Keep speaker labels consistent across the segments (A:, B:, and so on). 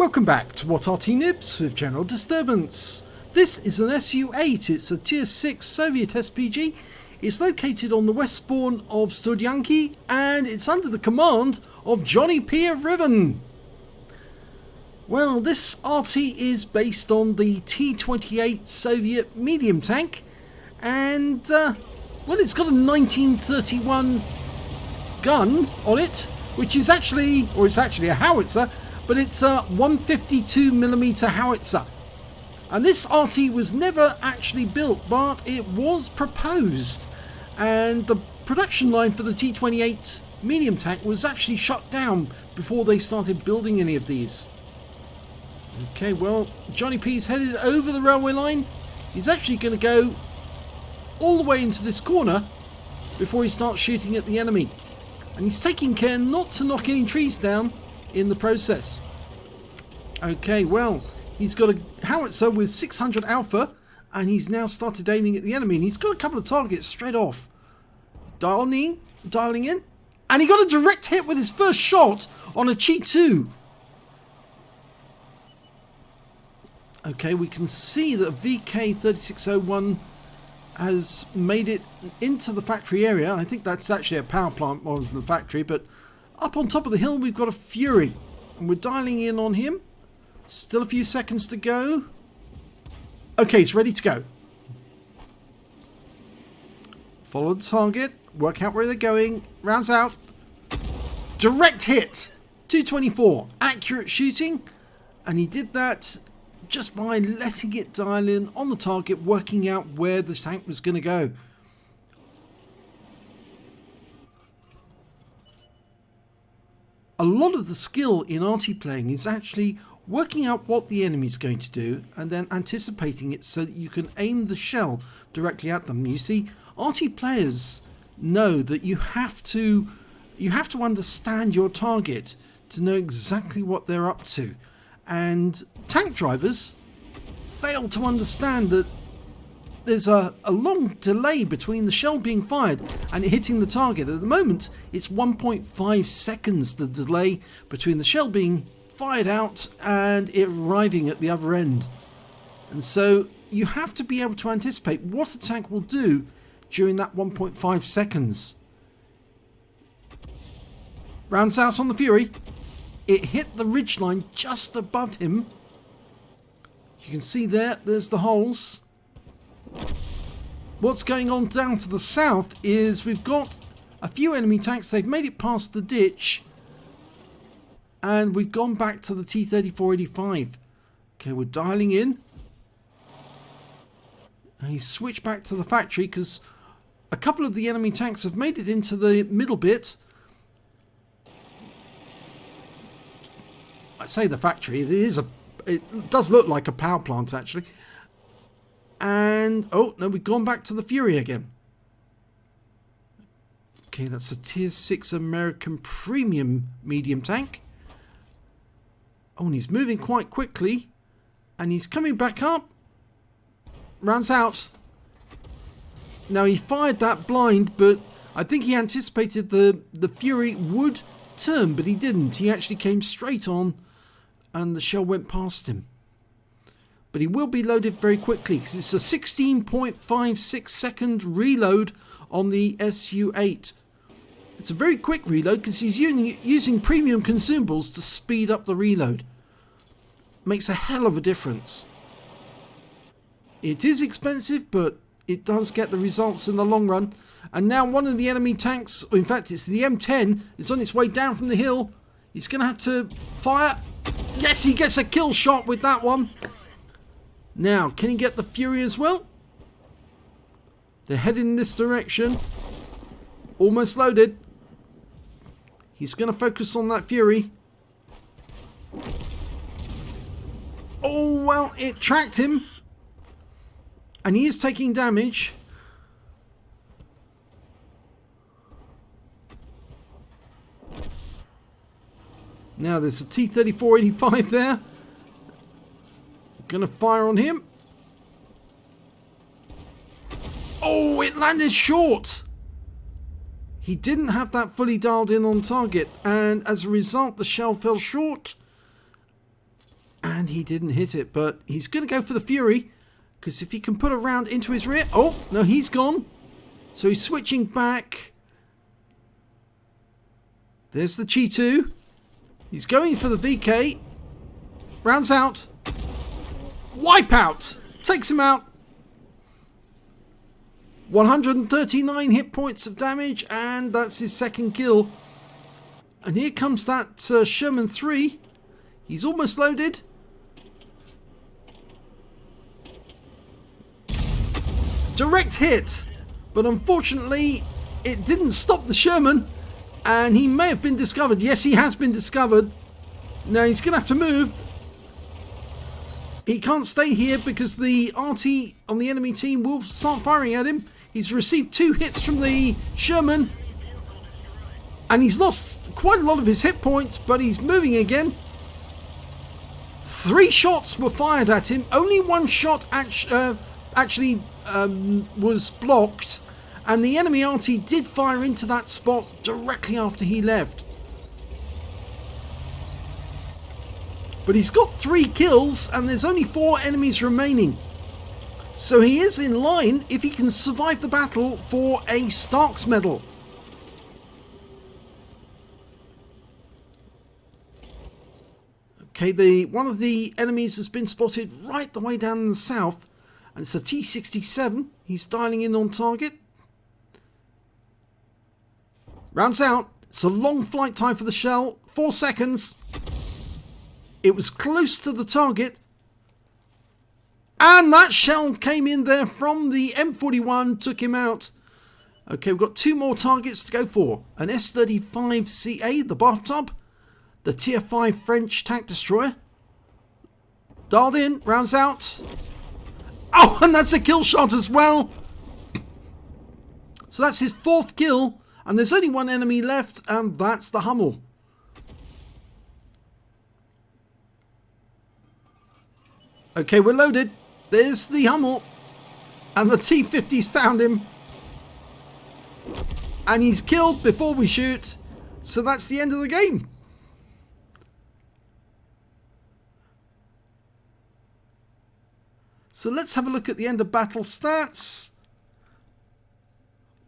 A: Welcome back to What Arty Noobs with General Disturbance. This is an SU-8, it's a Tier 6 Soviet SPG. It's located on the west spawn of Studzianki and it's under the command of JohnnieP of RIVEN. Well, this Arty is based on the T-28 Soviet medium tank and, well, it's got a 1931 gun on it, which is actually, or it's actually a howitzer, but it's a 152mm howitzer. And this Arty was never actually built, but it was proposed. And the production line for the T-28 medium tank was actually shut down before they started building any of these. Okay, well, JohnnieP's headed over the railway line. He's actually going to go all the way into this corner before he starts shooting at the enemy. And he's taking care not to knock any trees down in the process. Okay, well, he's got a howitzer with 600 alpha and he's now started aiming at the enemy, and he's got a couple of targets straight off. Dialing in, and he got a direct hit with his first shot on a Chi-2. Okay, we can see that VK3601 has made it into the factory area. I think that's actually a power plant more than the factory, but up on top of the hill we've got a Fury and we're dialing in on him. Still a few seconds to go. Okay, it's ready to go. Follow the target, work out where they're going, rounds out. Direct hit, 224, accurate shooting, and he did that just by letting it dial in on the target, working out where the tank was going to go. A lot of the skill in Arty playing is actually working out what the enemy's going to do and then anticipating it so that you can aim the shell directly at them. You see, Arty players know that you have to understand your target to know exactly what they're up to. And tank drivers fail to understand that there's a long delay between the shell being fired and it hitting the target. At the moment, it's 1.5 seconds, the delay between the shell being fired out and it arriving at the other end. And so you have to be able to anticipate what a tank will do during that 1.5 seconds. Rounds out on the Fury. It hit the ridgeline just above him. You can see there's the holes. What's going on down to the south is we've got a few enemy tanks. They've made it past the ditch. And we've gone back to the T-3485. Okay, we're dialing in. And he's switched back to the factory because a couple of the enemy tanks have made it into the middle bit. I say the factory, it does look like a power plant actually. And oh no, we've gone back to the Fury again. Okay, that's a Tier 6 American premium medium tank. Oh, and he's moving quite quickly and he's coming back up. Rounds out. Now he fired that blind, but I think he anticipated the Fury would turn, but he didn't. He actually came straight on and the shell went past him. But he will be loaded very quickly because it's a 16.56 second reload on the SU-8. It's a very quick reload because he's using premium consumables to speed up the reload. Makes a hell of a difference. It is expensive, but it does get the results in the long run. And now one of the enemy tanks, in fact it's the M10, is on its way down from the hill. He's going to have to fire. Yes, he gets a kill shot with that one. Now, can he get the Fury as well? They're heading in this direction. Almost loaded. He's going to focus on that Fury. Oh, well, it tracked him. And he is taking damage. Now there's a T-3485 there. Gonna fire on him. Oh, it landed short. He didn't have that fully dialed in on target, and as a result the shell fell short. And he didn't hit it, but he's going to go for the Fury. Because if he can put a round into his rear... Oh, no, he's gone. So he's switching back. There's the Chi-2. He's going for the VK. Rounds out. Wipeout. Takes him out. 139 hit points of damage, and that's his second kill. And here comes that Sherman 3. He's almost loaded. Direct hit, but unfortunately it didn't stop the Sherman, and he may have been discovered. Yes, he has been discovered. Now he's going to have to move. He can't stay here because the Arty on the enemy team will start firing at him. He's received 2 hits from the Sherman, and he's lost quite a lot of his hit points, but he's moving again. 3 shots were fired at him. Only 1 shot actually was blocked, and the enemy Arty did fire into that spot directly after he left. But he's got 3 kills, and there's only 4 enemies remaining. So he is in line if he can survive the battle for a Stark's medal. Okay, one of the enemies has been spotted right the way down in the south, and it's a T-67. He's dialing in on target. Rounds out. It's a long flight time for the shell. 4 seconds. It was close to the target. And that shell came in there from the M41, took him out. Okay, we've got 2 more targets to go for. An S-35CA, the bathtub. The Tier 5 French tank destroyer. Dialed in, rounds out. Oh, and that's a kill shot as well. So that's his 4th kill. And there's only 1 enemy left, and that's the Hummel. Okay, we're loaded. There's the Hummel. And the T-50's found him. And he's killed before we shoot. So that's the end of the game. So let's have a look at the end of battle stats.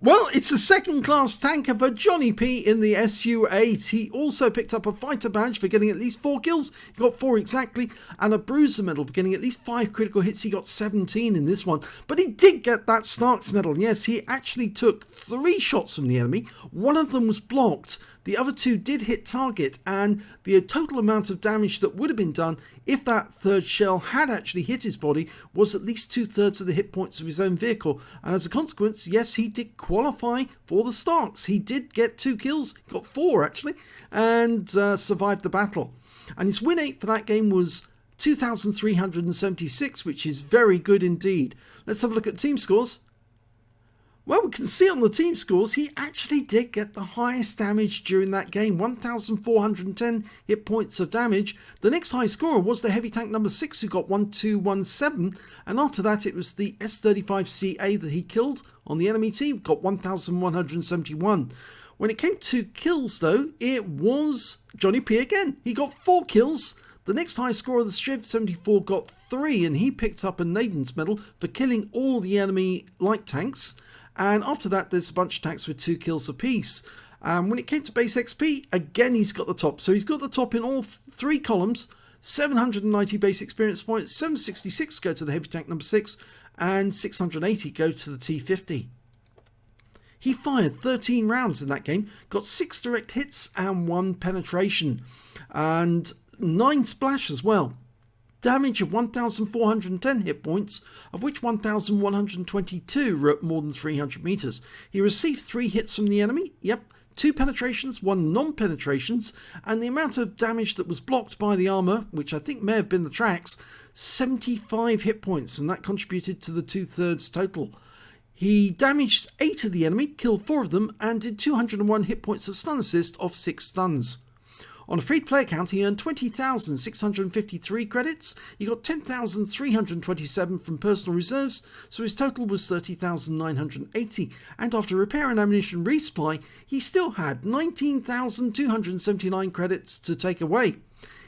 A: Well, it's a second-class tanker for JohnnieP in the SU-8. He also picked up a fighter badge for getting at least 4 kills. He got 4 exactly. And a bruiser medal for getting at least 5 critical hits. He got 17 in this one. But he did get that Stark's medal. Yes, he actually took 3 shots from the enemy. 1 of them was blocked. The other 2 did hit target. And the total amount of damage that would have been done if that 3rd shell had actually hit his body was at least 2/3 of the hit points of his own vehicle. And as a consequence, yes, he did qualify for the Starks. He did get 2 kills, got 4 actually, and survived the battle. And his win rate for that game was 2,376, which is very good indeed. Let's have a look at team scores. Well, we can see on the team scores, he actually did get the highest damage during that game. 1,410 hit points of damage. The next high scorer was the heavy tank number 6, who got 1,217. And after that, it was the S-35CA that he killed on the enemy team, got 1,171. When it came to kills, though, it was JohnnieP again. He got 4 kills. The next high scorer, the Striv-74, got 3, and he picked up a Naden's medal for killing all the enemy light tanks. And after that, there's a bunch of tanks with 2 kills apiece. When it came to base XP, again, he's got the top. So he's got the top in all 3 columns. 790 base experience points, 766 go to the heavy tank number 6, and 680 go to the T-50. He fired 13 rounds in that game, got 6 direct hits and 1 penetration, and 9 splash as well. Damage of 1,410 hit points, of which 1,122 were at more than 300 meters. He received 3 hits from the enemy, 2 penetrations, 1 non-penetrations, and the amount of damage that was blocked by the armor, which I think may have been the tracks, 75 hit points, and that contributed to the 2/3 total. He damaged 8 of the enemy, killed 4 of them, and did 201 hit points of stun assist off 6 stuns. On a free-to-play account, he earned 20,653 credits. He got 10,327 from personal reserves, so his total was 30,980. And after repair and ammunition resupply, he still had 19,279 credits to take away.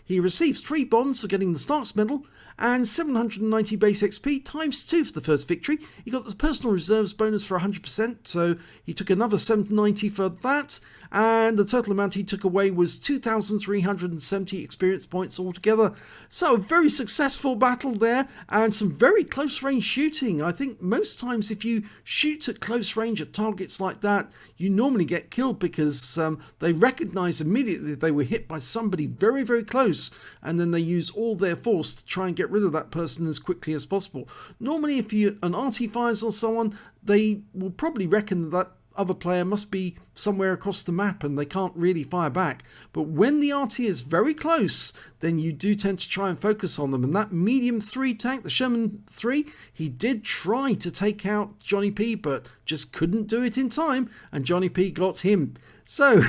A: He receives 3 bonds for getting the Stark's Medal and 790 base XP times 2 for the first victory. He got the personal reserves bonus for 100%, so he took another 790 for that, and the total amount he took away was 2,370 experience points altogether. So a very successful battle there, and some very close range shooting. I think most times if you shoot at close range at targets like that, you normally get killed because they recognize immediately they were hit by somebody very, very close, and then they use all their force to try and get rid of that person as quickly as possible. Normally if an Arty fires on someone, they will probably reckon that other player must be somewhere across the map and they can't really fire back. But when the Arty is very close, then you do tend to try and focus on them. And that medium 3 tank, the Sherman 3, he did try to take out JohnnieP, but just couldn't do it in time, and JohnnieP got him. So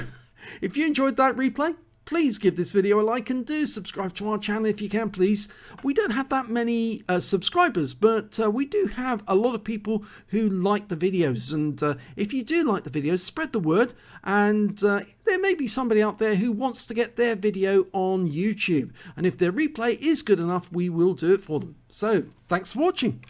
A: if you enjoyed that replay, please give this video a like and do subscribe to our channel if you can, please. We don't have that many subscribers, but we do have a lot of people who like the videos. And if you do like the videos, spread the word. And there may be somebody out there who wants to get their video on YouTube. And if their replay is good enough, we will do it for them. So thanks for watching.